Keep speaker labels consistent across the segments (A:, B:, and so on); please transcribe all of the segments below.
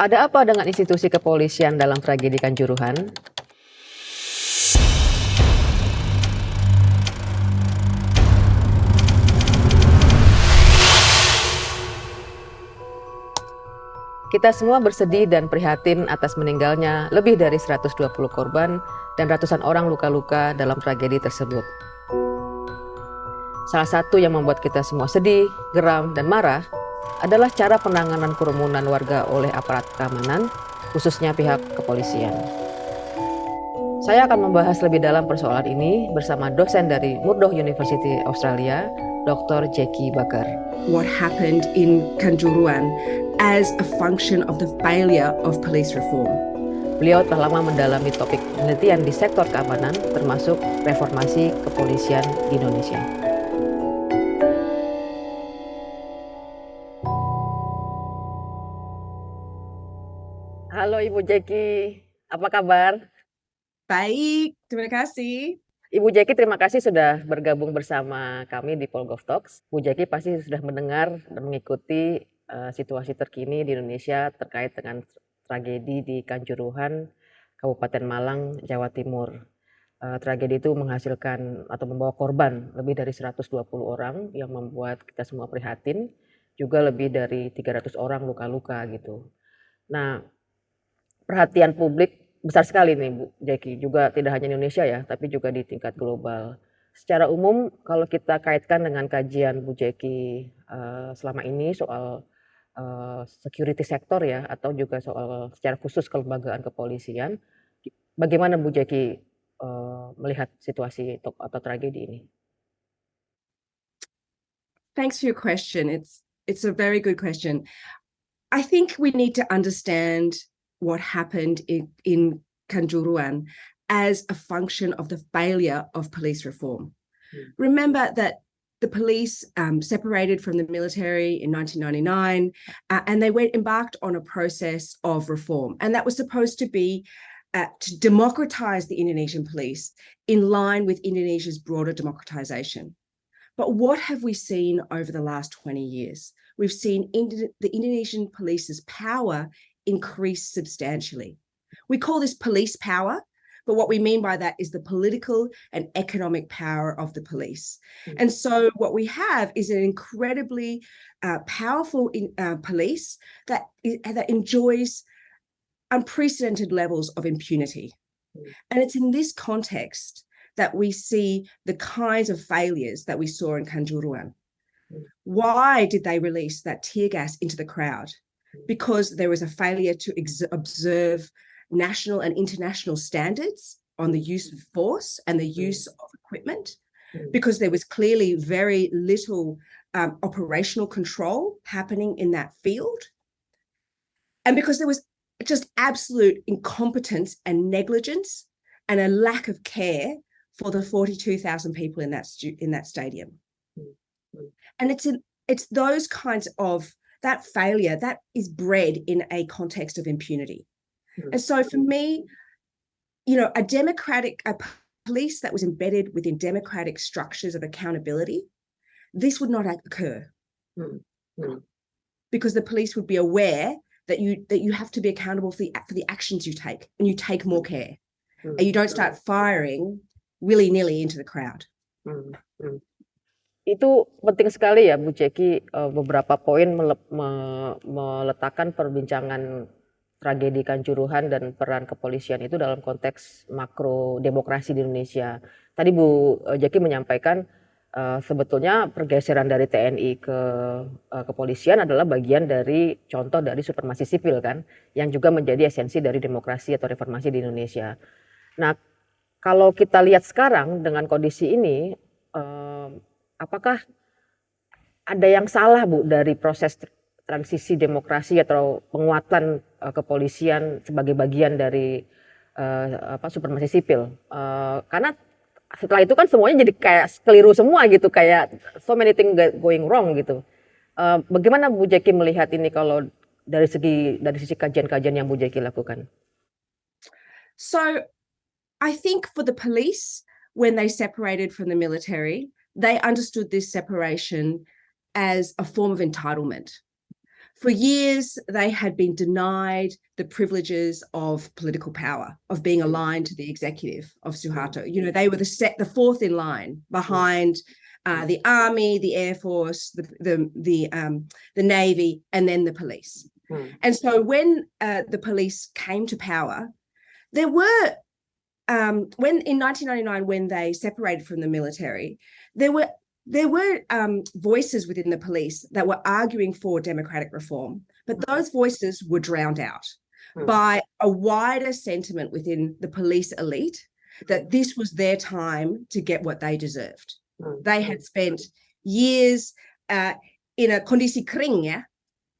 A: Ada apa dengan institusi kepolisian dalam tragedi Kanjuruhan? Kita semua bersedih dan prihatin atas meninggalnya lebih dari 120 korban dan ratusan orang luka-luka dalam tragedi tersebut. Salah satu yang membuat kita semua sedih, geram, dan marah adalah cara penanganan kerumunan warga oleh aparat keamanan, khususnya pihak kepolisian. Saya akan membahas lebih dalam persoalan ini bersama dosen dari Murdoch University Australia, Dr. Jacqui Baker.
B: What happened in Kanjuruhan as a function of the failure of police reform.
A: Beliau telah lama mendalami topik penelitian di sektor keamanan, termasuk reformasi kepolisian di Indonesia. Halo Ibu Jacqui, apa kabar?
B: Baik, terima kasih.
A: Ibu Jacqui, terima kasih sudah bergabung bersama kami di PolGov Talks. Bu Jacqui pasti sudah mendengar dan mengikuti situasi terkini di Indonesia terkait dengan tragedi di Kanjuruhan, Kabupaten Malang, Jawa Timur. Tragedi itu menghasilkan atau membawa korban lebih dari 120 orang yang membuat kita semua prihatin, juga lebih dari 300 orang luka-luka gitu. Nah, perhatian publik besar sekali nih Bu Jacqui, juga tidak hanya Indonesia ya, tapi juga di tingkat global. Secara umum kalau kita kaitkan dengan kajian Bu Jacqui selama ini soal security sector ya, atau juga soal secara khusus kelembagaan kepolisian, bagaimana Bu Jacqui melihat situasi atau tragedi ini?
B: Thanks for your question. It's a very good question. I think we need to understand what happened in Kanjuruhan as a function of the failure of police reform. Remember that the police separated from the military in 1999, and they embarked on a process of reform. And that was supposed to be to democratize the Indonesian police in line with Indonesia's broader democratization. But what have we seen over the last 20 years? We've seen the Indonesian police's power increase substantially. We call this police power, but what we mean by that is the political and economic power of the police. And so what we have is an incredibly powerful police that enjoys unprecedented levels of impunity. And it's in this context that we see the kinds of failures that we saw in Kanjuruhan. Why did they release that tear gas into the crowd? Because there was a failure to observe national and international standards on the use of force and the use of equipment, because there was clearly very little operational control happening in that field, and because there was just absolute incompetence and negligence and a lack of care for the 42,000 people in that stadium. And it's those kinds of that failure that is bred in a context of impunity. And so for me, a police that was embedded within democratic structures of accountability, this would not occur. Because the police would be aware that you have to be accountable for the actions you take, and you take more care. And you don't start firing willy-nilly into the crowd.
A: Itu penting sekali ya Bu Jacqui, beberapa poin meletakkan perbincangan tragedi Kanjuruhan dan peran kepolisian itu dalam konteks makro demokrasi di Indonesia. Tadi Bu Jacqui menyampaikan sebetulnya pergeseran dari TNI ke kepolisian adalah bagian dari contoh dari supremasi sipil kan, yang juga menjadi esensi dari demokrasi atau reformasi di Indonesia. Nah, kalau kita lihat sekarang dengan kondisi ini, apakah ada yang salah Bu dari proses transisi demokrasi atau penguatan kepolisian sebagai bagian dari supremasi sipil? Karena setelah itu kan semuanya jadi kayak keliru semua gitu, kayak so many things going wrong gitu. Bagaimana Bu Jacqui melihat ini kalau dari sisi kajian-kajian yang Bu Jacqui lakukan?
B: So I think for the police, when they separated from the military, they understood this separation as a form of entitlement. For years, they had been denied the privileges of political power, of being aligned to the executive of Suharto. You know, they were the fourth in line behind the army, the air force, the navy, and then the police. And so when the police came to power, there were when in 1999, when they separated from the military, there were voices within the police that were arguing for democratic reform, but those voices were drowned out by a wider sentiment within the police elite that this was their time to get what they deserved. They had spent years in a kondisi kering, yeah?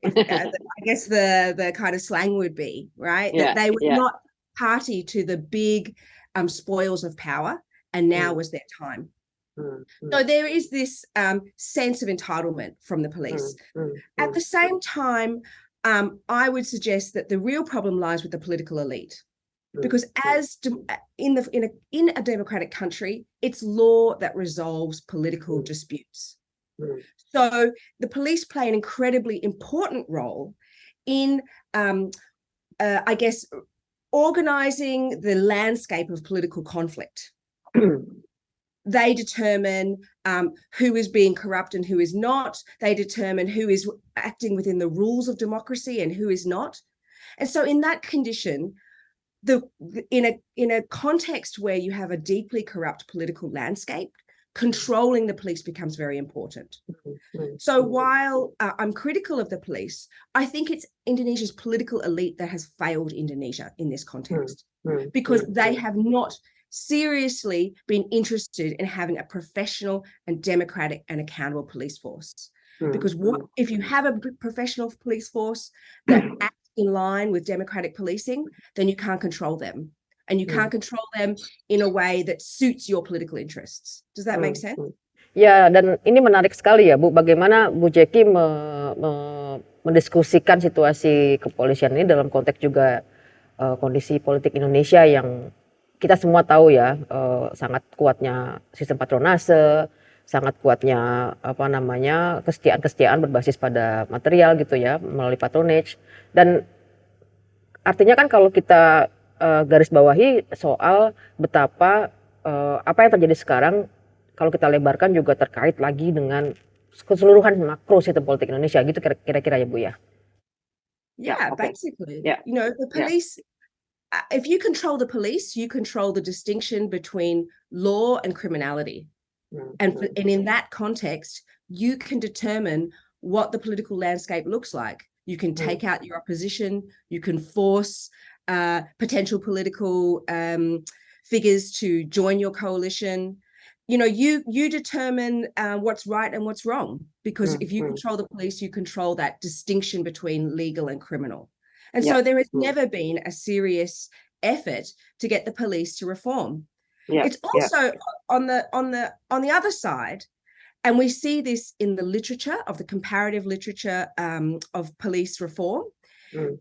B: I guess the kind of slang would be, right? That they were not party to the big spoils of power, and now was their time. So there is this sense of entitlement from the police. At the same time, I would suggest that the real problem lies with the political elite, because as in a democratic country, it's law that resolves political disputes. So the police play an incredibly important role in, I guess, organizing the landscape of political conflict. They determine who is being corrupt and who is not. They determine who is acting within the rules of democracy and who is not. And so in that condition, in a context where you have a deeply corrupt political landscape, controlling the police becomes very important. So while I'm critical of the police, I think it's Indonesia's political elite that has failed Indonesia in this context, because they have not seriously been interested in having a professional and democratic and accountable police force. Because if you have a professional police force that acts in line with democratic policing, then you can't control them. And you can't control them in a way that suits your political interests. Does that make sense?
A: Ya, dan ini menarik sekali ya Bu, bagaimana Bu Jacqui mendiskusikan situasi kepolisian ini dalam konteks juga kondisi politik Indonesia yang kita semua tahu ya, sangat kuatnya sistem patronase, sangat kuatnya kesetiaan berbasis pada material gitu ya, melalui patronage. Dan artinya kan kalau kita garis bawahi soal betapa apa yang terjadi sekarang, kalau kita lebarkan juga terkait lagi dengan keseluruhan makro sistem politik Indonesia gitu kira-kira ya Bu ya.
B: Yeah, basically. You know, the police, if you control the police, you control the distinction between law and criminality. And in that context, you can determine what the political landscape looks like. You can take out your opposition, you can force potential political figures to join your coalition. You know, you determine what's right and what's wrong, because if you control the police, you control that distinction between legal and criminal. And so there has never been a serious effort to get the police to reform. It's also on the other side, and we see this in the literature of the comparative literature of police reform,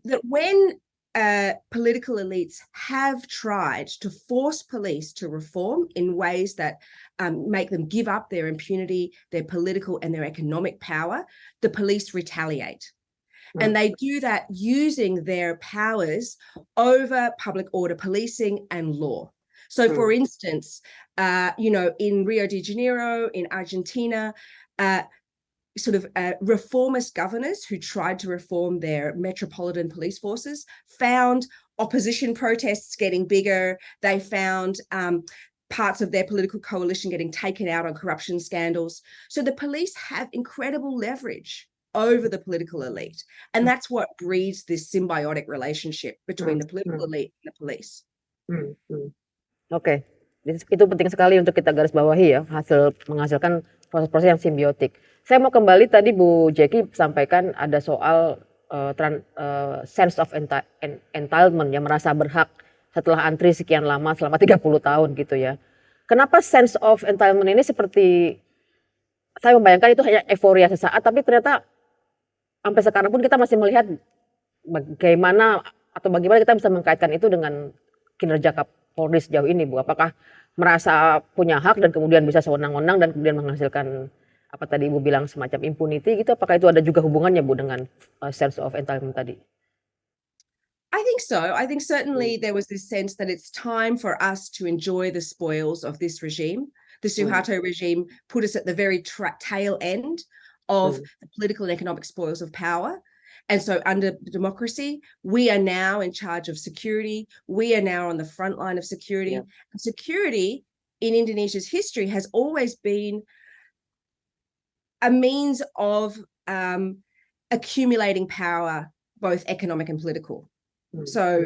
B: that when political elites have tried to force police to reform in ways that make them give up their impunity, their political and their economic power, the police retaliate. And they do that using their powers over public order policing and law. So, for instance, you know, in Rio de Janeiro, in Argentina, reformist governors who tried to reform their metropolitan police forces found opposition protests getting bigger. They found parts of their political coalition getting taken out on corruption scandals. So the police have incredible leverage over the political elite. And that's what breeds this symbiotic relationship between the political elite and the police.
A: Oke, itu penting sekali untuk kita garis bawahi ya, menghasilkan proses-proses yang simbiotik. Saya mau kembali tadi Bu Jacqui sampaikan ada soal sense of entitlement, ya, merasa berhak setelah antri sekian lama, selama 30 tahun gitu ya. Kenapa sense of entitlement ini seperti, saya membayangkan itu hanya euforia sesaat, tapi ternyata sampai sekarang pun kita masih melihat bagaimana kita bisa mengkaitkan itu dengan kinerja Polri sejauh ini Bu. Apakah merasa punya hak dan kemudian bisa sewenang-wenang dan kemudian menghasilkan apa tadi Ibu bilang semacam impunity gitu, apakah itu ada juga hubungannya Bu dengan sense of entitlement tadi?
B: I think so. I think certainly there was this sense that it's time for us to enjoy the spoils of this regime. The Suharto regime put us at the very tail end of the political and economic spoils of power. And so under democracy, we are now in charge of security. We are now on the front line of security.
A: Yeah.
B: And security in Indonesia's history has always been a means of accumulating power, both economic and political. So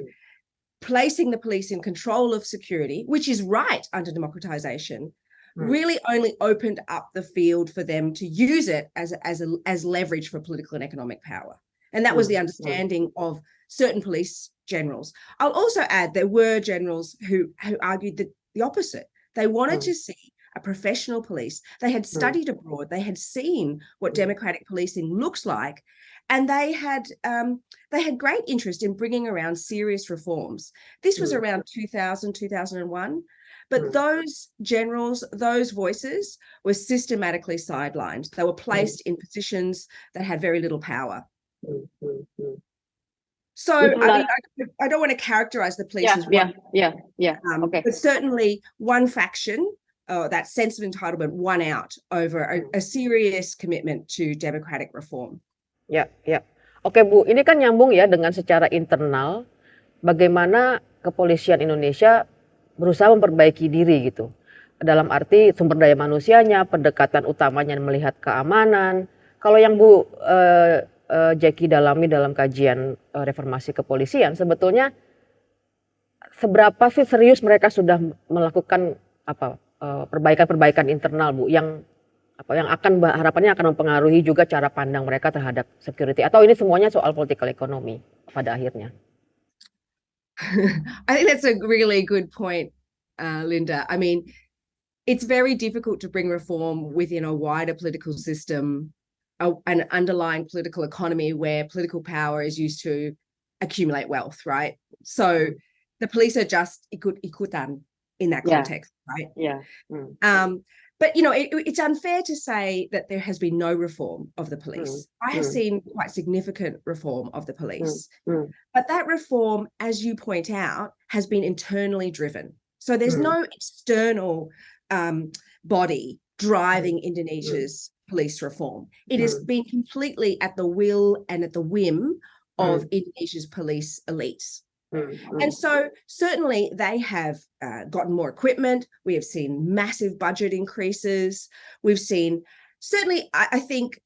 B: placing the police in control of security, which is right under democratization, really only opened up the field for them to use it as leverage for political and economic power. And that was the understanding of certain police generals. I'll also add there were generals who argued that the opposite. They wanted to see a professional police. They had studied abroad. They had seen what democratic policing looks like. And they had great interest in bringing around serious reforms. This was around 2000, 2001. But those generals, those voices were systematically sidelined. They were placed in positions that had very little power. So, I mean, I don't want to characterize the police as one.
A: Okay.
B: But certainly one faction, that sense of entitlement, won out over a serious commitment to democratic reform.
A: Ya. Oke Bu, ini kan nyambung ya dengan secara internal bagaimana kepolisian Indonesia berusaha memperbaiki diri gitu. Dalam arti sumber daya manusianya, pendekatan utamanya melihat keamanan. Kalau yang Bu Jacqui dalami dalam kajian reformasi kepolisian, sebetulnya seberapa sih serius mereka sudah melakukan perbaikan-perbaikan internal Bu yang akan harapannya akan mempengaruhi juga cara pandang mereka terhadap security, atau ini semuanya soal political economy pada akhirnya?
B: I think that's a really good point, Linda. I mean, it's very difficult to bring reform within a wider political system, an underlying political economy where political power is used to accumulate wealth, right? So the police are just ikutan in that context, right?
A: Yeah.
B: But, you know, it's unfair to say that there has been no reform of the police. I have seen quite significant reform of the police. But that reform, as you point out, has been internally driven. So there's no external body driving Indonesia's police reform. It has been completely at the will and at the whim of Indonesia's police elites. And so certainly they have gotten more equipment. We have seen massive budget increases. We've seen certainly, I think,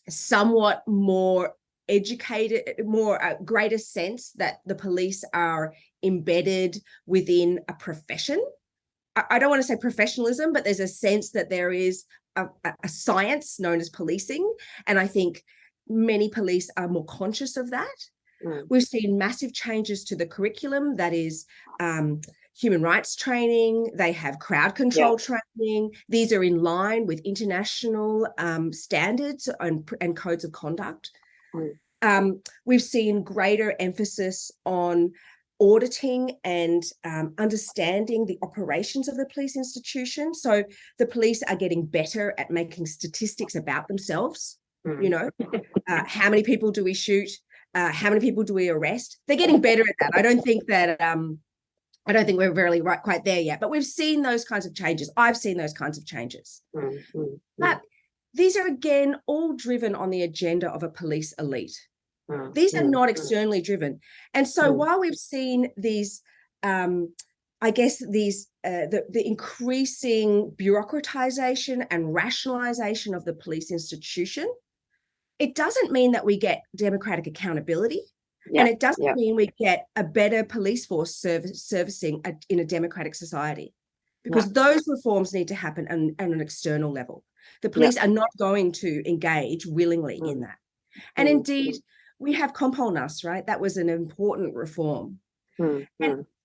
B: somewhat more educated, more greater sense that the police are embedded within a profession. I don't want to say professionalism, but there's a sense that there is a science known as policing. And I think many police are more conscious of that. We've seen massive changes to the curriculum, that is human rights training. They have crowd control training. These are in line with international standards and codes of conduct. We've seen greater emphasis on auditing and understanding the operations of the police institution. So the police are getting better at making statistics about themselves. You know, how many people do we shoot? How many people do we arrest? They're getting better at that. I don't think we're really quite there yet, but we've seen those kinds of changes. I've seen those kinds of changes. But these are, again, all driven on the agenda of a police elite. These are not externally driven. And so while we've seen these, I guess, the increasing bureaucratization and rationalization of the police institution, it doesn't mean that we get democratic accountability, and it doesn't mean we get a better police force servicing in a democratic society, because those reforms need to happen on an external level. The police are not going to engage willingly in that. And indeed, we have Kompolnas, right? That was an important reform. And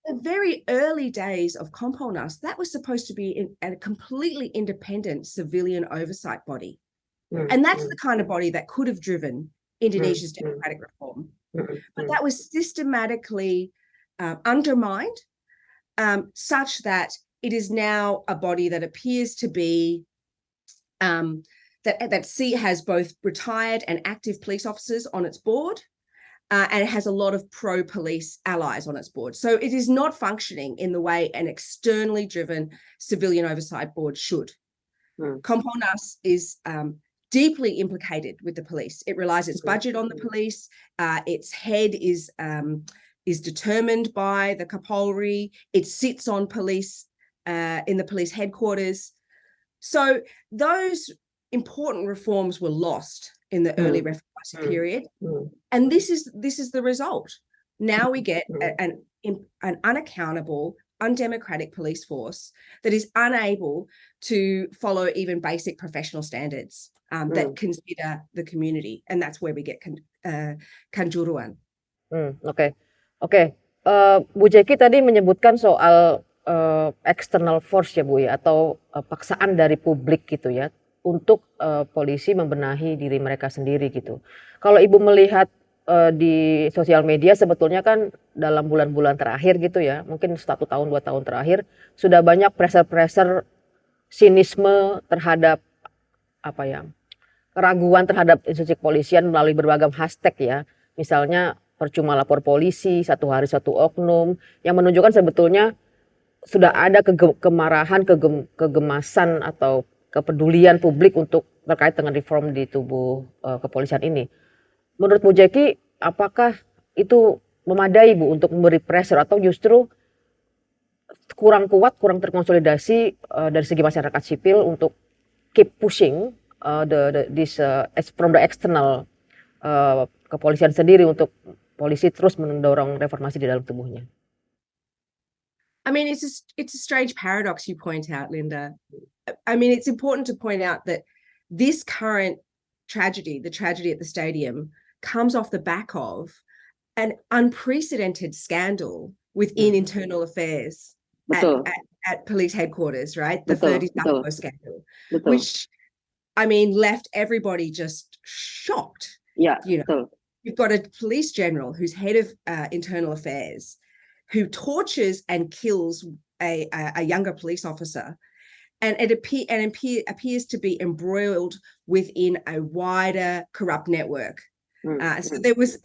B: the very early days of Kompolnas, that was supposed to be a completely independent civilian oversight body. And that's the kind of body that could have driven Indonesia's democratic reform. But that was systematically undermined, such that it is now a body that appears to be has both retired and active police officers on its board, and it has a lot of pro-police allies on its board. So it is not functioning in the way an externally driven civilian oversight board should. Kompolnas is deeply implicated with the police. It relies its budget on the police. Its head is determined by the Kapolri. It sits on police in the police headquarters. So those important reforms were lost in the early Reformasi period, and this is the result. Now we get an unaccountable, undemocratic police force that is unable to follow even basic professional standards that consider the community, and that's where we get Kanjuruhan.
A: Oke. Bu Jacqui tadi menyebutkan soal external force ya Bu ya, atau paksaan dari publik gitu ya, untuk polisi membenahi diri mereka sendiri gitu. Kalau Ibu melihat di sosial media sebetulnya kan dalam bulan-bulan terakhir gitu ya, mungkin 1 tahun 2 tahun terakhir sudah banyak pressure sinisme terhadap keraguan terhadap institusi kepolisian melalui berbagai hashtag ya. Misalnya percuma lapor polisi, 1 hari 1 oknum, yang menunjukkan sebetulnya sudah ada kemarahan, kegemasan atau kepedulian publik untuk terkait dengan reform di tubuh kepolisian ini. Menurut Bu Jacqui, apakah itu memadai Bu untuk memberi pressure atau justru kurang kuat, kurang terkonsolidasi dari segi masyarakat sipil untuk keep pushing from the external kepolisian sendiri untuk polisi terus mendorong reformasi di dalam tubuhnya?
B: I mean, it's a strange paradox you point out, Linda. I mean, it's important to point out that this current tragedy, the tragedy at the stadium, comes off the back of an unprecedented scandal within internal affairs at police headquarters, right? The 30 Southwest scandal, which, I mean, left everybody just shocked.
C: Yeah,
B: you know, you've got a police general who's head of internal affairs, who tortures and kills a younger police officer, and it appears to be embroiled within a wider corrupt network. So it was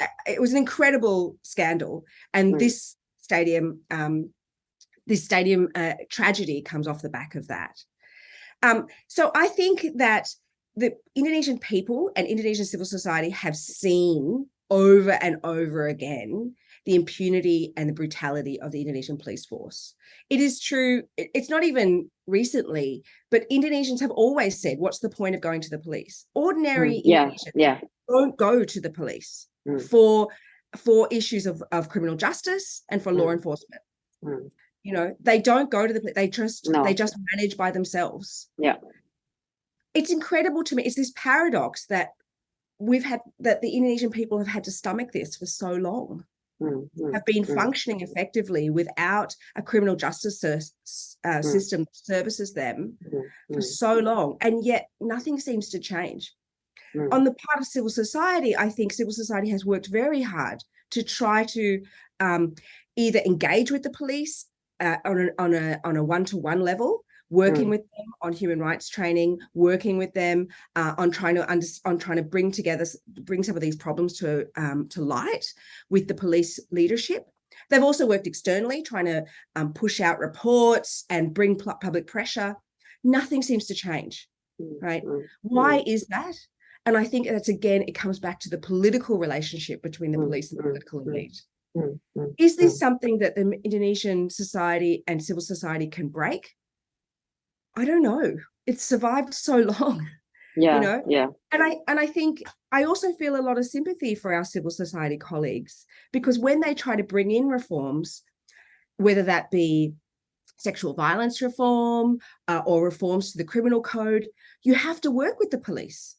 B: an incredible scandal, and this stadium tragedy comes off the back of that. So I think that the Indonesian people and Indonesian civil society have seen over and over again the impunity and the brutality of the Indonesian police force. It is true, it's not even recently, but Indonesians have always said, what's the point of going to the police? Ordinary Indonesians don't go to the police for issues of criminal justice and for law enforcement. You know, they don't go to the police, they just manage by themselves. It's incredible to me. It's this paradox that that the Indonesian people have had to stomach this for so long. Have been functioning effectively without a criminal justice system that services them for so long, and yet nothing seems to change. On the part of civil society, I think civil society has worked very hard to try to either engage with the police on a one-to-one level, working with them on human rights training, working with them on trying to bring some of these problems to light with the police leadership. They've also worked externally, trying to push out reports and bring public pressure. Nothing seems to change, right? Why is that? And I think that's, again, it comes back to the political relationship between the police and the political elite. Is this something that the Indonesian society and civil society can break? I don't know. It's survived so long. And I think I also feel a lot of sympathy for our civil society colleagues, because when they try to bring in reforms, whether that be sexual violence reform or reforms to the criminal code, you have to work with the police.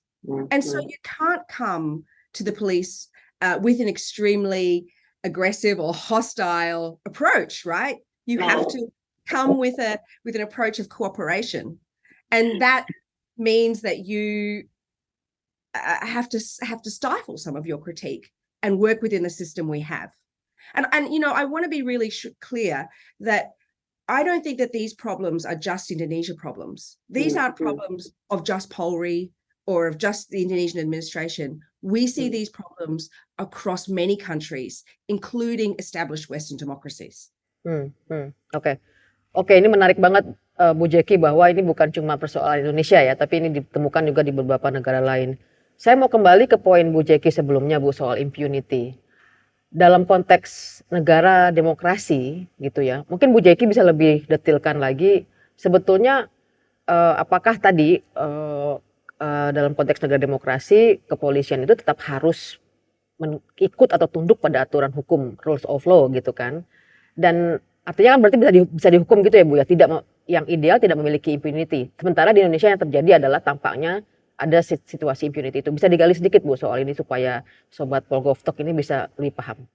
B: And so you can't come to the police with an extremely aggressive or hostile approach, right? You have to come with an approach of cooperation, and that means that you have to stifle some of your critique and work within the system we have. And you know, I want to be really clear that I don't think that these problems are just Indonesia problems. These aren't problems of just Polri or of just the Indonesian administration. We see these problems across many countries, including established Western democracies.
A: Oke. Oke, ini menarik banget Bu Jacqui bahwa ini bukan cuma persoalan Indonesia ya, tapi ini ditemukan juga di beberapa negara lain. Saya mau kembali ke poin Bu Jacqui sebelumnya Bu soal impunity. Dalam konteks negara demokrasi gitu ya, mungkin Bu Jacqui bisa lebih detilkan lagi sebetulnya apakah tadi dalam konteks negara demokrasi kepolisian itu tetap harus ikut atau tunduk pada aturan hukum, rules of law gitu kan. Dan artinya kan berarti bisa dihukum gitu ya Bu ya, yang ideal tidak memiliki impunity. Sementara di Indonesia yang terjadi adalah tampaknya ada situasi impunity itu. Bisa digali sedikit Bu soal ini supaya sobat PolGov Talks ini bisa lebih paham.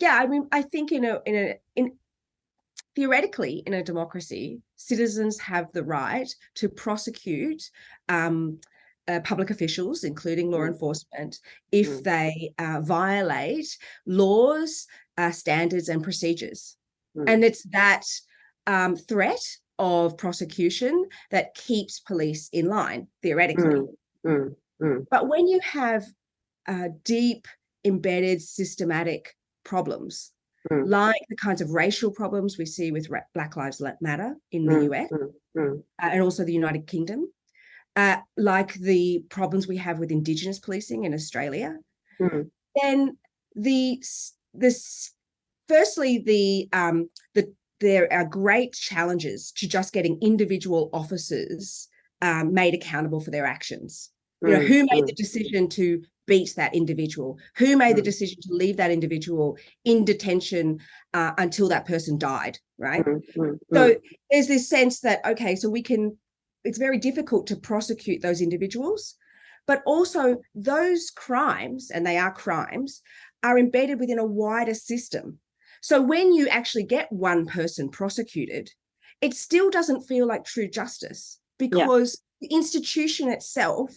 B: Yeah, I mean, I think theoretically in a democracy, citizens have the right to prosecute public officials, including law enforcement, if they violate laws, standards, and procedures. And it's that threat of prosecution that keeps police in line, theoretically. But when you have deep, embedded, systematic problems, like the kinds of racial problems we see with Black Lives Matter in the US and also the United Kingdom, like the problems we have with Indigenous policing in Australia, then there are great challenges to just getting individual officers made accountable for their actions. You know, who made the decision to beat that individual? Who made the decision to leave that individual in detention until that person died, right? So there's this sense that, okay, so it's very difficult to prosecute those individuals, but also those crimes, and they are crimes, are embedded within a wider system. So when you actually get one person prosecuted, it still doesn't feel like true justice because the institution itself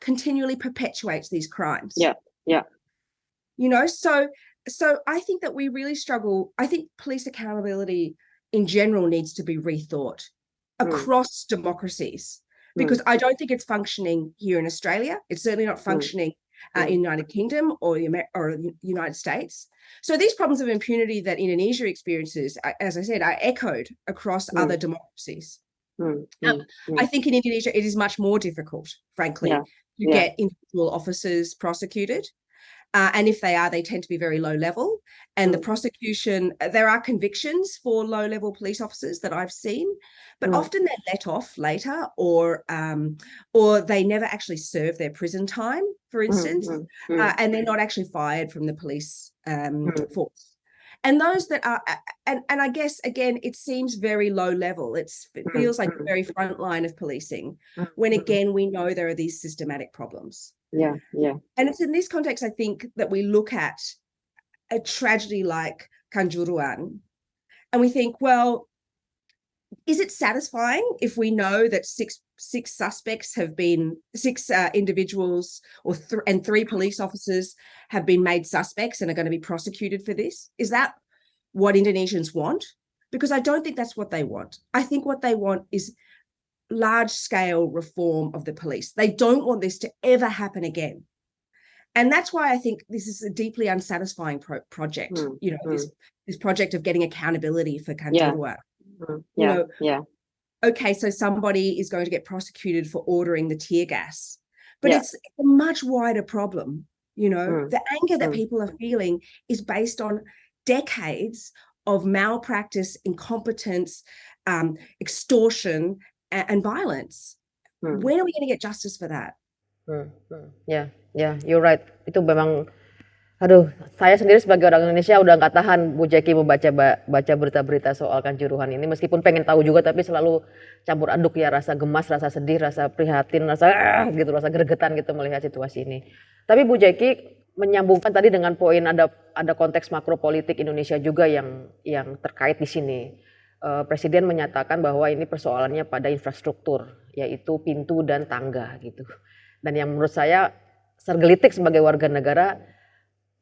B: continually perpetuates these crimes. You know, so I think that we really struggle. I think police accountability in general needs to be rethought across democracies, because I don't think it's functioning here in Australia. It's certainly not functioning in United Kingdom or United States. So these problems of impunity that Indonesia experiences, as I said, are echoed across other democracies. I think in Indonesia it is much more difficult, frankly, to get individual officers prosecuted. And if they are, they tend to be very low level. And the prosecution, there are convictions for low level police officers that I've seen, but often they're let off later, or they never actually serve their prison time, for instance, and they're not actually fired from the police force. And those that are, and I guess, again, it seems very low level. It feels like the very front line of policing, when again, we know there are these systematic problems. And it's in this context, I think, that we look at a tragedy like Kanjuruhan and we think, well, is it satisfying if we know that six individuals and 3 police officers have been made suspects and are going to be prosecuted for this? Is that what Indonesians want? Because I don't think that's what they want. I think what they want is large-scale reform of the police. They don't want this to ever happen again. And that's why I think this is a deeply unsatisfying project, you know, this project of getting accountability for Kanjuruhan. Okay, so somebody is going to get prosecuted for ordering the tear gas, but it's a much wider problem. You know, the anger that people are feeling is based on decades of malpractice, incompetence, extortion, and violence. When are we going to get justice for that?
A: You're right. Itu memang, aduh, saya sendiri sebagai orang Indonesia udah nggak tahan Bu Jacqui membaca berita-berita soal Kanjuruhan ini, meskipun pengen tahu juga, tapi selalu campur aduk ya, rasa gemas, rasa sedih, rasa prihatin, rasa gregetan gitu melihat situasi ini. Tapi Bu Jacqui menyambungkan tadi dengan poin ada konteks makro politik Indonesia juga yang terkait di sini. Presiden menyatakan bahwa ini persoalannya pada infrastruktur, yaitu pintu dan tangga gitu. Dan yang menurut saya tergelitik sebagai warga negara,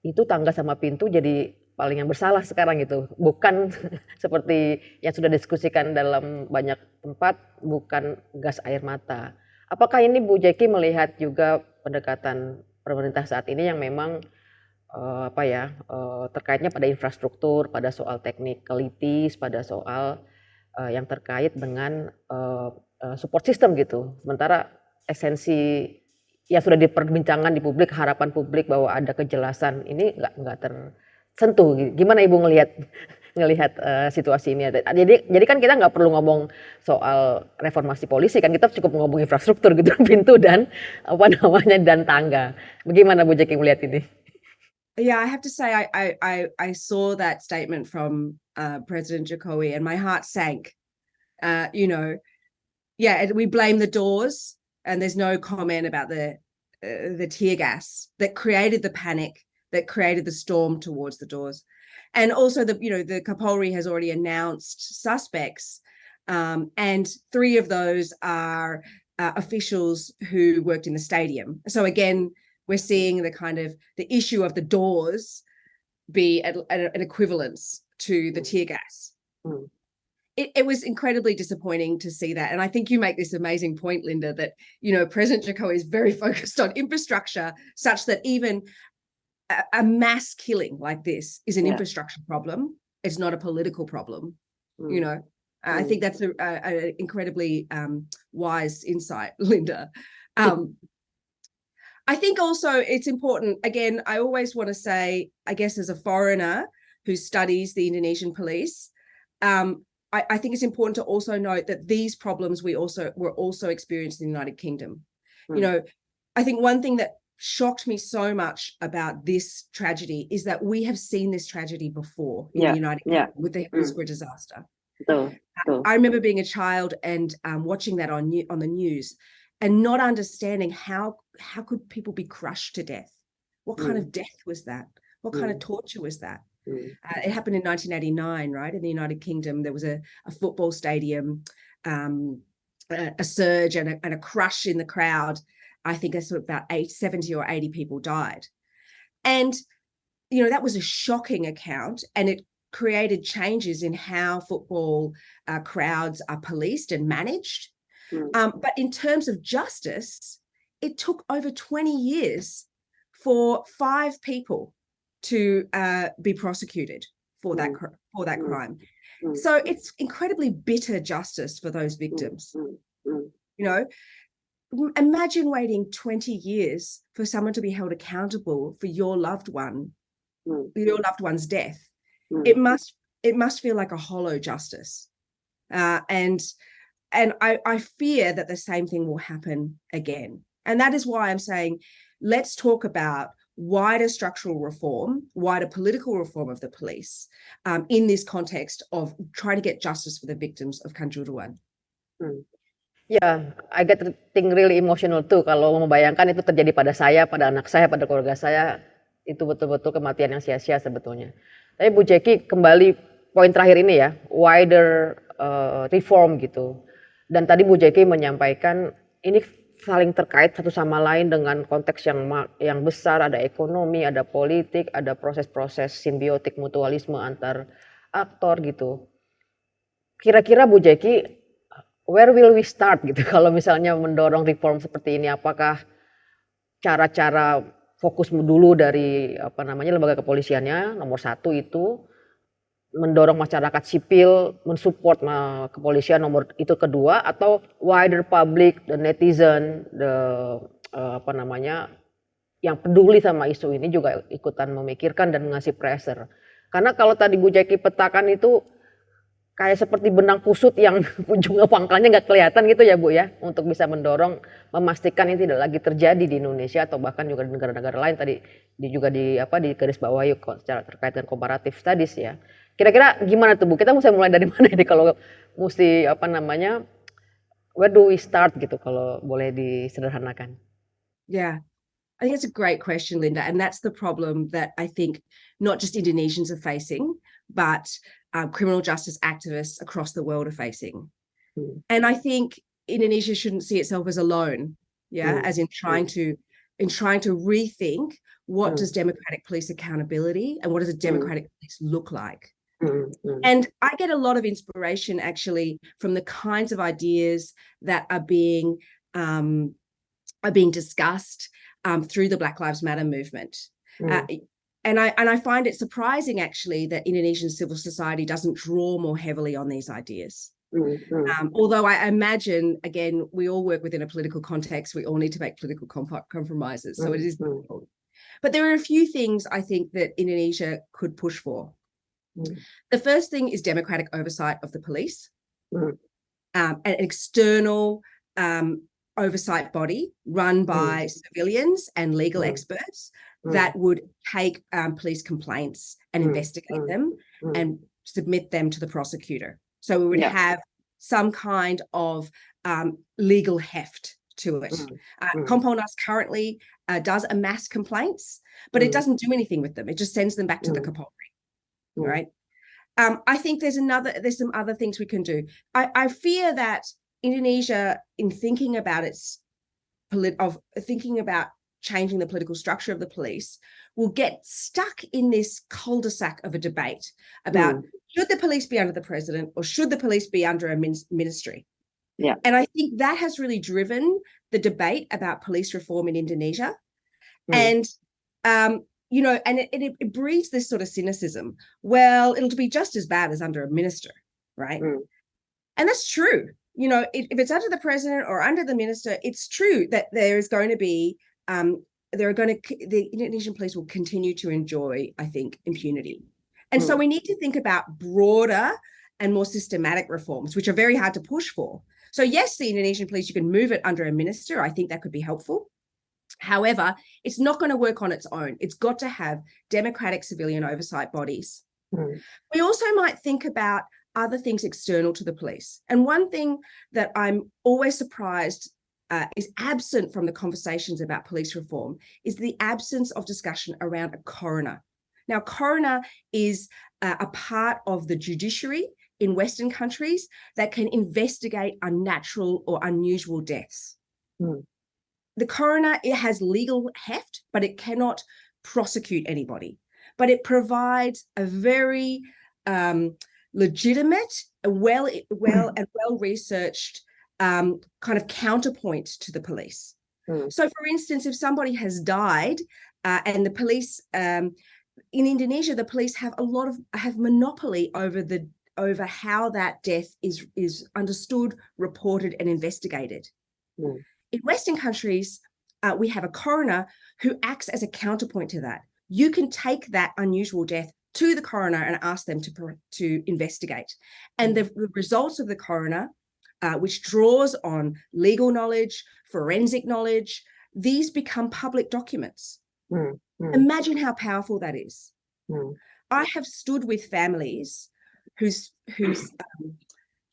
A: itu tangga sama pintu jadi paling yang bersalah sekarang itu, bukan seperti yang sudah diskusikan dalam banyak tempat, bukan gas air mata. Apakah ini Bu Jacqui melihat juga pendekatan pemerintah saat ini yang memang terkaitnya pada infrastruktur, pada soal technicalities, pada soal yang terkait dengan support system gitu. Sementara esensi yang sudah diperbincangkan di publik, harapan publik bahwa ada kejelasan ini nggak tersentuh. Gimana Ibu ngelihat situasi ini? Jadi kan kita nggak perlu ngomong soal reformasi polisi, kan kita cukup ngomong infrastruktur gitu, pintu dan dan tangga. Bagaimana Bu Jacqui melihat ini?
B: Yeah, I have to say I saw that statement from President Jokowi and my heart sank. We blame the doors, and there's no comment about the tear gas that created the panic, that created the storm towards the doors. And also the Kapolri has already announced suspects, and 3 of those are officials who worked in the stadium. So again, we're seeing the issue of the doors be an equivalence to the tear gas. Mm. It was incredibly disappointing to see that. And I think you make this amazing point, Linda, that, President Jokowi is very focused on infrastructure, such that even a mass killing like this is an infrastructure problem. It's not a political problem. I think that's an incredibly wise insight, Linda. I think also it's important, again, I always want to say, I guess as a foreigner who studies the Indonesian police, I think it's important to also note that these problems were also experienced in the United Kingdom. I think one thing that shocked me so much about this tragedy is that we have seen this tragedy before in the United Kingdom with the Hillsborough disaster. I remember being a child and watching that on the news and not understanding how could people be crushed to death? What kind of death was that? What kind of torture was that? It happened in 1989, right? In the United Kingdom, there was a football stadium, a surge and a crush in the crowd. I think about 70 or 80 people died. And, that was a shocking account, and it created changes in how football crowds are policed and managed. But in terms of justice, it took over 20 years for 5 people to be prosecuted for that crime. So it's incredibly bitter justice for those victims. Imagine waiting 20 years for someone to be held accountable for your loved one's death. It must feel like a hollow justice. And I fear that the same thing will happen again. And that is why I'm saying, let's talk about wider structural reform, wider political reform of the police in this context of trying to get justice for the victims of Kanjuruhan.
A: Ya, I get really emotional tuh kalau membayangkan itu terjadi pada saya, pada anak saya, pada keluarga saya, itu betul-betul kematian yang sia-sia sebetulnya. Tapi Bu Jacqui, kembali poin terakhir ini ya, wider reform gitu. Dan tadi Bu Jacqui menyampaikan ini saling terkait satu sama lain dengan konteks yang besar, ada ekonomi, ada politik, ada proses-proses simbiotik mutualisme antar aktor gitu. Kira-kira Bu Jacqui, where will we start gitu kalau misalnya mendorong reform seperti ini? Apakah cara-cara fokus dulu dari lembaga kepolisiannya nomor 1 itu mendorong masyarakat sipil mensupport kepolisian nomor itu kedua, atau wider public, the netizen, yang peduli sama isu ini juga ikutan memikirkan dan ngasih pressure. Karena kalau tadi Bu Jacqui petakan itu kayak seperti benang kusut yang ujung pangkalnya nggak kelihatan gitu ya Bu ya, untuk bisa mendorong memastikan ini tidak lagi terjadi di Indonesia atau bahkan juga di negara-negara lain. Tadi juga di garis bawahi secara terkait dengan comparative studies ya. Kira-kira gimana tuh Bu? Kita mesti mulai dari mana ini kalau mesti where do we start gitu kalau boleh disederhanakan?
B: Yeah. I think it's a great question, Linda, and that's the problem that I think not just Indonesians are facing, but criminal justice activists across the world are facing. And I think Indonesia shouldn't see itself as alone, as in trying to in trying to rethink what does democratic police accountability and what does a democratic police look like. And I get a lot of inspiration actually from the kinds of ideas that are being discussed through the Black Lives Matter movement. And I find it surprising actually that Indonesian civil society doesn't draw more heavily on these ideas. Although I imagine, again, we all work within a political context, we all need to make political compromises, so it is difficult. But there are a few things I think that Indonesia could push for. The first thing is democratic oversight of the police, an external oversight body run by civilians and legal experts that would take police complaints and investigate them and submit them to the prosecutor. So we would have some kind of legal heft to it. Kompolnas currently does amass complaints, but it doesn't do anything with them. It just sends them back to the Kapolri, right? I think there's some other things we can do. I fear that Indonesia, in thinking about changing the political structure of the police, will get stuck in this cul-de-sac of a debate about should the police be under the president or should the police be under a ministry?
C: Yeah.
B: And I think that has really driven the debate about police reform in Indonesia. And, you know, and it breeds this sort of cynicism. Well, it'll be just as bad as under a minister, right? And that's true. You know, if it's under the president or under the minister, it's true that there is going to be, the Indonesian police will continue to enjoy, I think, impunity. And so we need to think about broader and more systematic reforms, which are very hard to push for. So yes, the Indonesian police, you can move it under a minister. I think that could be helpful. However, it's not going to work on its own. It's got to have democratic civilian oversight bodies. We also might think about other things external to the police. And one thing that I'm always surprised is absent from the conversations about police reform is the absence of discussion around a coroner. Now, coroner is a part of the judiciary in Western countries that can investigate unnatural or unusual deaths. The coroner, it has legal heft, but it cannot prosecute anybody. But it provides a very legitimate, well-researched kind of counterpoint to the police. So, for instance, if somebody has died and the police in Indonesia, the police have monopoly over how that death is understood, reported, and investigated. In Western countries, we have a coroner who acts as a counterpoint to that. You can take that unusual death to the coroner and ask them to investigate. And the results of the coroner, which draws on legal knowledge, forensic knowledge, these become public documents. Imagine how powerful that is. I have stood with families whose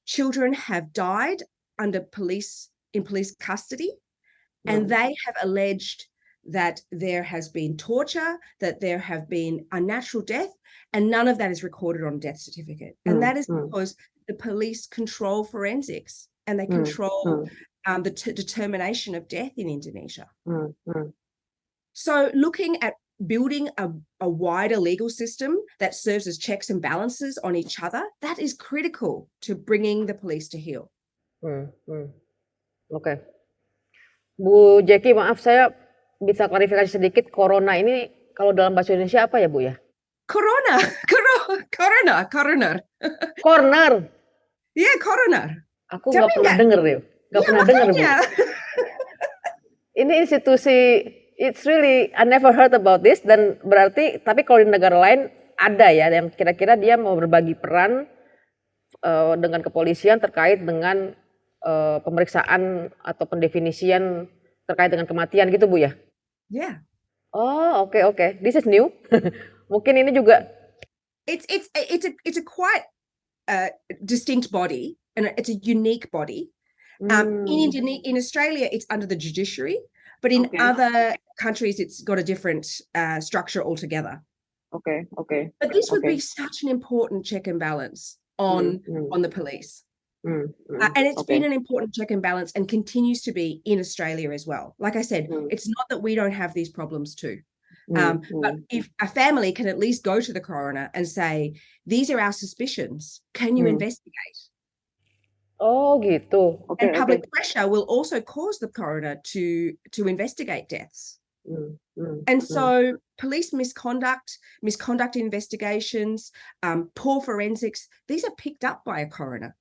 B: children have died in police custody, and they have alleged that there has been torture, that there have been unnatural death, and none of that is recorded on a death certificate. And that is because the police control forensics and they control the determination of death in Indonesia. So looking at building a wider legal system that serves as checks and balances on each other, that is critical to bringing the police to heel.
A: Oke. Bu Jacqui, maaf saya bisa klarifikasi sedikit, corona ini kalau dalam bahasa Indonesia apa ya Bu ya?
B: Corona.
A: Corner.
B: Yeah, coroner.
A: Aku nggak pernah denger deh. Nggak pernah denger Bu. Ini institusi, it's really, I never heard about this, dan berarti, tapi kalau di negara lain ada ya, yang kira-kira dia mau berbagi peran dengan kepolisian terkait dengan pemeriksaan atau pendefinisian terkait dengan kematian gitu Bu ya?
B: Yeah.
A: Oh, oke. This is new. Mungkin ini juga.
B: It's a quite distinct body, and it's a unique body. In Australia, it's under the judiciary, but in other countries, it's got a different structure altogether.
C: Okay.
B: But this would be such an important check and balance on the police. And it's
C: Okay.
B: been an important check and balance and continues to be in Australia as well. Like I said, it's not that we don't have these problems too. But if a family can at least go to the coroner and say, these are our suspicions, can you investigate?
A: Oh gitu.
C: Okay,
B: And public pressure will also cause the coroner to investigate deaths. And so police misconduct investigations, poor forensics, these are picked up by a coroner.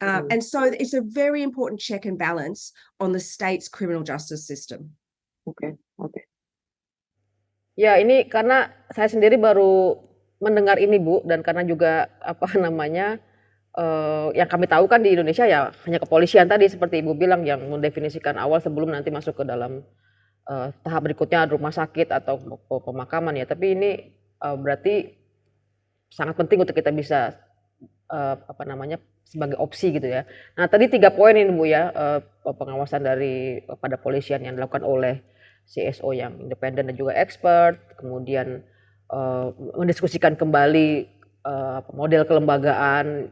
B: And so it's a very important check and balance on the state's criminal justice system.
C: Okay.
A: Ya, ini karena saya sendiri baru mendengar ini, Bu, dan karena juga apa namanya yang kami tahu kan di Indonesia ya hanya kepolisian tadi seperti Ibu bilang yang mendefinisikan awal sebelum nanti masuk ke dalam tahap berikutnya rumah sakit atau pemakaman ya. Tapi ini berarti sangat penting untuk kita bisa apa namanya sebagai opsi gitu ya. Nah tadi 3 poin ini Bu ya, pengawasan dari pada polisian yang dilakukan oleh CSO yang independen dan juga expert, kemudian mendiskusikan kembali model kelembagaan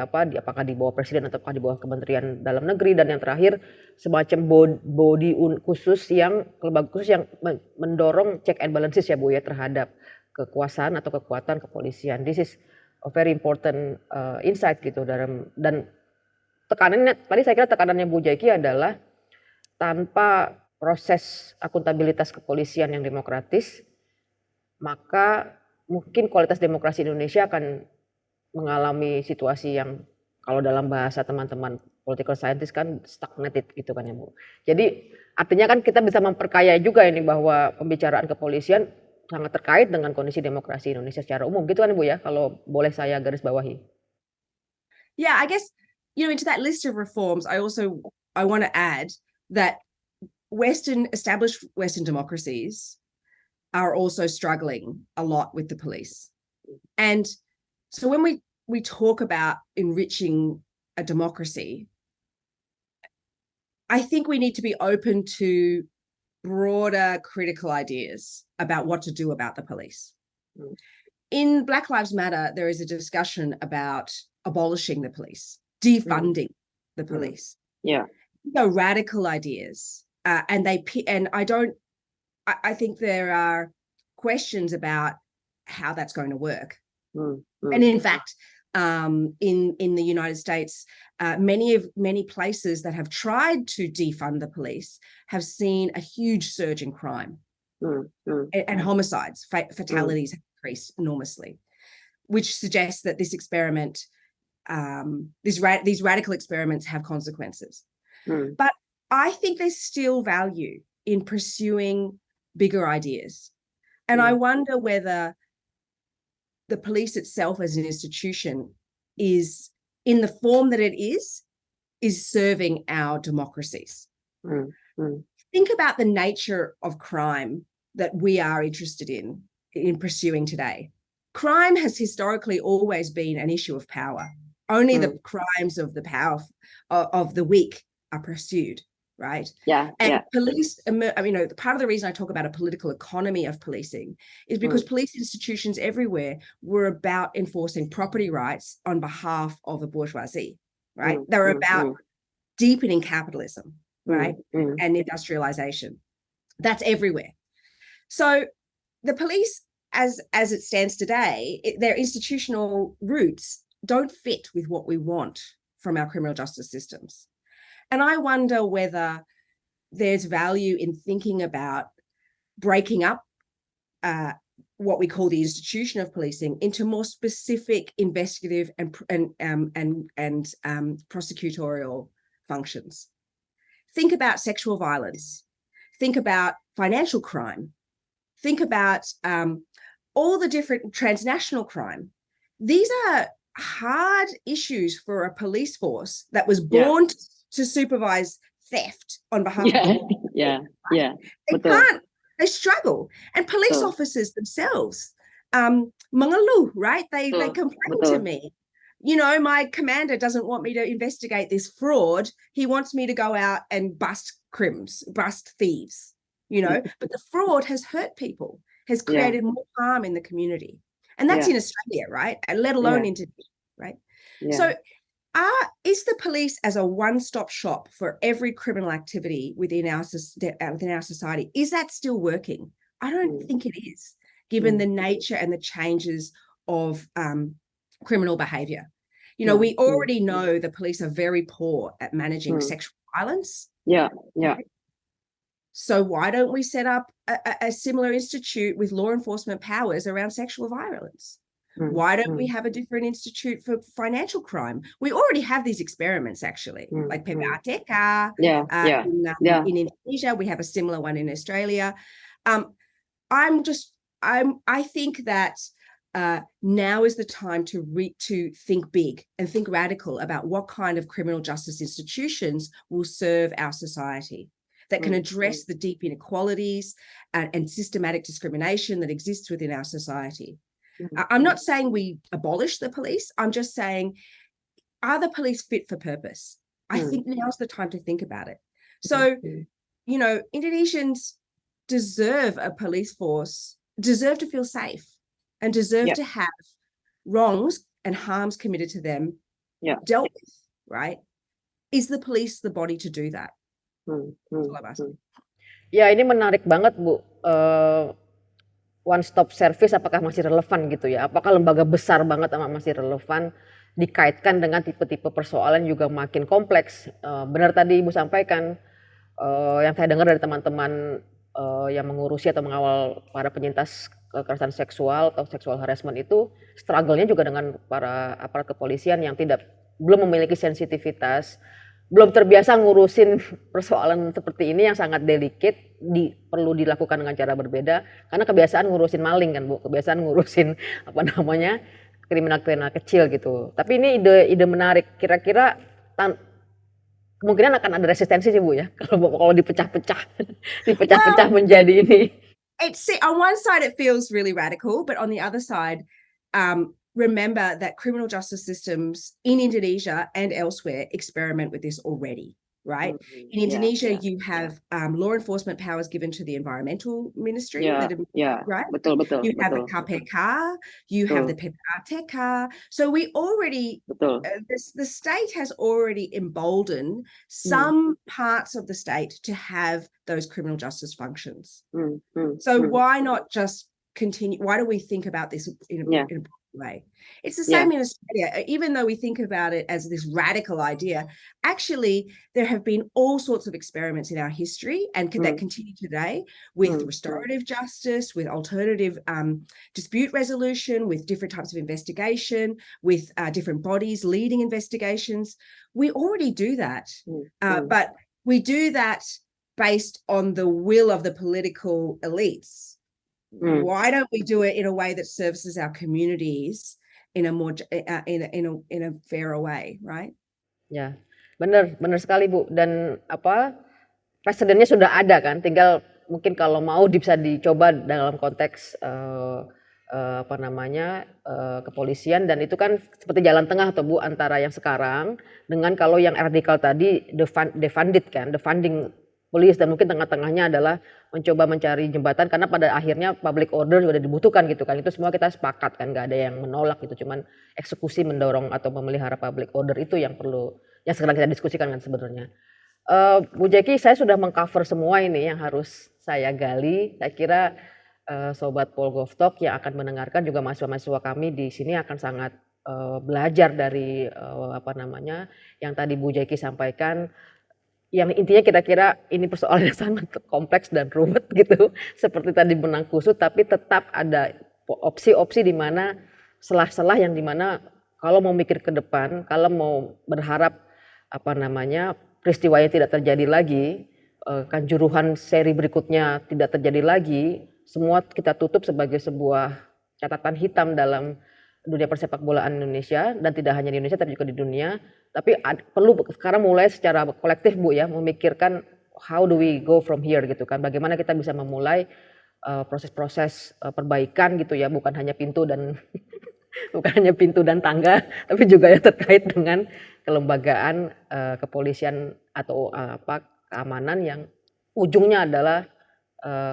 A: apakah di bawah presiden atau di bawah Kementerian Dalam Negeri, dan yang terakhir semacam body khusus yang lembaga khusus yang mendorong check and balances ya Bu ya terhadap kekuasaan atau kekuatan kepolisian. This is a very important insight gitu dan tekanannya tadi saya kira tekanannya Bu Jacqui adalah tanpa proses akuntabilitas kepolisian yang demokratis maka mungkin kualitas demokrasi Indonesia akan mengalami situasi yang kalau dalam bahasa teman-teman political scientist kan stagnated gitu kan ya Bu. Jadi artinya kan kita bisa memperkaya juga ini bahwa pembicaraan kepolisian sangat terkait dengan kondisi demokrasi Indonesia secara umum gitu kan Bu ya, kalau boleh saya garis bawahi.
B: Yeah, I guess, into that list of reforms, I want to add that established Western democracies are also struggling a lot with the police. And so when we talk about enriching a democracy, I think we need to be open to broader critical ideas about what to do about the police. In Black Lives Matter, there is a discussion about abolishing the police, defunding the police.
C: Yeah.
B: Radical ideas. I think there are questions about how that's going to work. And in fact, in the United States, many places that have tried to defund the police have seen a huge surge in crime and homicides, fatalities have increased enormously, which suggests that this experiment, these radical experiments have consequences. But I think there's still value in pursuing bigger ideas. And I wonder whether the police itself as an institution is, in the form that it is serving our democracies. Think about the nature of crime that we are interested in pursuing today. Crime has historically always been an issue of power. Only the crimes of the power of the weak are pursued, right? Police, part of the reason I talk about a political economy of policing is because police institutions everywhere were about enforcing property rights on behalf of the bourgeoisie, right? They were about deepening capitalism, right? And industrialization. That's everywhere. So the police, as it stands today, their institutional roots don't fit with what we want from our criminal justice systems. And I wonder whether there's value in thinking about breaking up what we call the institution of policing into more specific investigative and prosecutorial functions. Think about sexual violence. Think about financial crime. Think about all the different transnational crime. These are hard issues for a police force that was born to supervise theft on behalf of the they struggle. And police officers themselves, mengeluh, right? They complain to me. My commander doesn't want me to investigate this fraud. He wants me to go out and bust thieves, but the fraud has hurt people, has created more harm in the community. And that's in Australia, right? And let alone in Indonesia, right? So is the police as a one-stop shop for every criminal activity within our society, is that still working? I don't think it is, given the nature and the changes of criminal behavior. You know, we already know the police are very poor at managing sexual violence.
C: Yeah.
B: So why don't we set up a similar institute with law enforcement powers around sexual violence? Why don't we have a different institute for financial crime? We already have these experiments, actually, like PPATK. In Indonesia, we have a similar one in Australia. I think that now is the time to think big and think radical about what kind of criminal justice institutions will serve our society, that can address the deep inequalities and systematic discrimination that exists within our society. I'm not saying we abolish the police. I'm just saying, are the police fit for purpose? I think now's the time to think about it. So, you know, Indonesians deserve a police force, deserve to feel safe, and deserve to have wrongs and harms committed to them dealt with, right? Is the police the body to do that?
A: Ya, ini menarik banget, Bu. One stop service apakah masih relevan gitu ya? Apakah lembaga besar banget masih relevan dikaitkan dengan tipe-tipe persoalan juga makin kompleks? Benar tadi Ibu sampaikan, yang saya dengar dari teman-teman yang mengurusi atau mengawal para penyintas kekerasan seksual atau sexual harassment itu, struggle-nya juga dengan para aparat kepolisian yang belum memiliki sensitivitas, belum terbiasa ngurusin persoalan seperti ini yang sangat delicate, perlu dilakukan dengan cara berbeda, karena kebiasaan ngurusin maling kan Bu, kebiasaan ngurusin kriminal-kriminal kecil gitu. Tapi ini ide menarik, kira-kira kemungkinan akan ada resistensi sih Bu ya, kalau dipecah-pecah menjadi ini.
B: On one side it feels really radical, but on the other side, remember that criminal justice systems in Indonesia and elsewhere experiment with this already, right? In Indonesia, you have law enforcement powers given to the environmental ministry, right?
C: Betul.
B: You have the KPK, you have the PPATK. So we already, the state has already emboldened some parts of the state to have those criminal justice functions. So why not just continue? Why do we think about this in a way? It's the same in Australia. Even though we think about it as this radical idea, actually there have been all sorts of experiments in our history and that continue today with restorative justice, with alternative dispute resolution, with different types of investigation, with different bodies leading investigations. We already do that, but we do that based on the will of the political elites. Why don't we do it in a way that services our communities in a more in a fairer way, right?
A: Ya, benar sekali Bu. Dan presidennya sudah ada kan, tinggal mungkin kalau mau bisa dicoba dalam konteks kepolisian, dan itu kan seperti jalan tengah tuh Bu antara yang sekarang dengan kalau yang radikal tadi defunding police, dan mungkin tengah-tengahnya adalah mencoba mencari jembatan, karena pada akhirnya public order juga dibutuhkan gitu kan, itu semua kita sepakat kan, nggak ada yang menolak gitu, cuman eksekusi mendorong atau memelihara public order itu yang sekarang kita diskusikan kan sebenarnya. Bu Jacqui, saya sudah mengcover semua ini yang harus saya gali. Saya kira sobat PolGov Talk yang akan mendengarkan juga mahasiswa-mahasiswa kami di sini akan sangat belajar dari yang tadi Bu Jacqui sampaikan. Yang intinya kira-kira ini persoalan yang sangat kompleks dan rumit gitu, seperti tadi benang kusut, tapi tetap ada opsi-opsi di mana selah-selah yang dimana kalau mau mikir ke depan, kalau mau berharap peristiwanya tidak terjadi lagi, Kanjuruhan seri berikutnya tidak terjadi lagi, semua kita tutup sebagai sebuah catatan hitam dalam dunia persepak bolaan Indonesia, dan tidak hanya di Indonesia tapi juga di dunia. Tapi perlu sekarang mulai secara kolektif Bu ya, memikirkan how do we go from here gitu kan, bagaimana kita bisa memulai proses-proses perbaikan gitu ya, bukan hanya pintu dan tangga, tapi juga yang terkait dengan kelembagaan kepolisian atau keamanan yang ujungnya adalah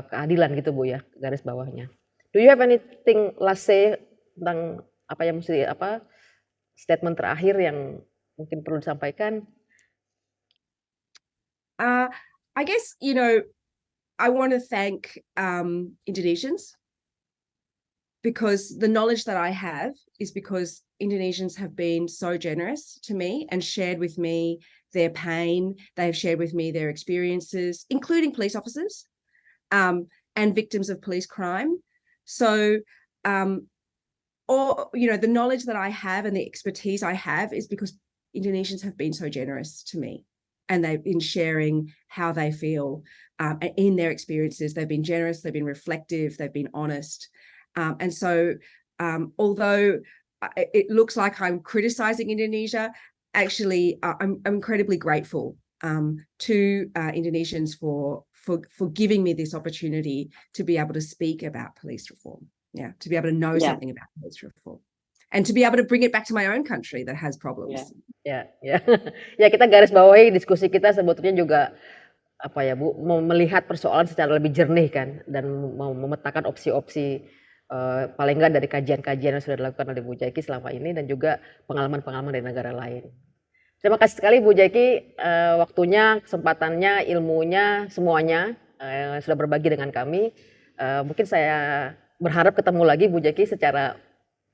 A: keadilan gitu Bu ya, garis bawahnya. Do you have anything last say tentang apa yang mesti statement terakhir yang mungkin perlu disampaikan?
B: I guess, I want to thank Indonesians, because the knowledge that I have is because Indonesians have been so generous to me and shared with me their pain. They've shared with me their experiences, including police officers and victims of police crime. So, the knowledge that I have and the expertise I have is because Indonesians have been so generous to me, and they've been sharing how they feel in their experiences. They've been generous, they've been reflective, they've been honest. And so, although it looks like I'm criticizing Indonesia, actually, I'm incredibly grateful to Indonesians for giving me this opportunity to be able to speak about police reform. Yeah, to be able to know something about police reform, and to be able to bring it back to my own country that has problems.
A: Ya. Ya, kita garis bawahi diskusi kita sebetulnya juga Bu, mau melihat persoalan secara lebih jernih kan, dan mau memetakan opsi-opsi paling enggak dari kajian-kajian yang sudah dilakukan oleh Bu Jacqui selama ini, dan juga pengalaman-pengalaman dari negara lain. Terima kasih sekali Bu Jacqui, waktunya, kesempatannya, ilmunya, semuanya sudah berbagi dengan kami. Mungkin saya berharap ketemu lagi Bu Jacqui secara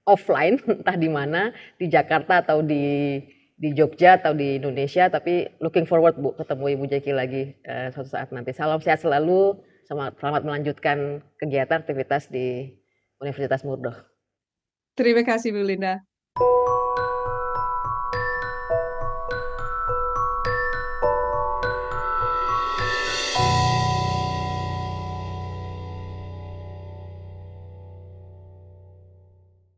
A: offline, entah di mana, di Jakarta atau di Jogja atau di Indonesia, tapi looking forward Bu ketemu Ibu Jacqui lagi suatu saat nanti. Salam sehat selalu, selamat melanjutkan kegiatan aktivitas di Universitas Murdoch.
B: Terima kasih Bu Linda.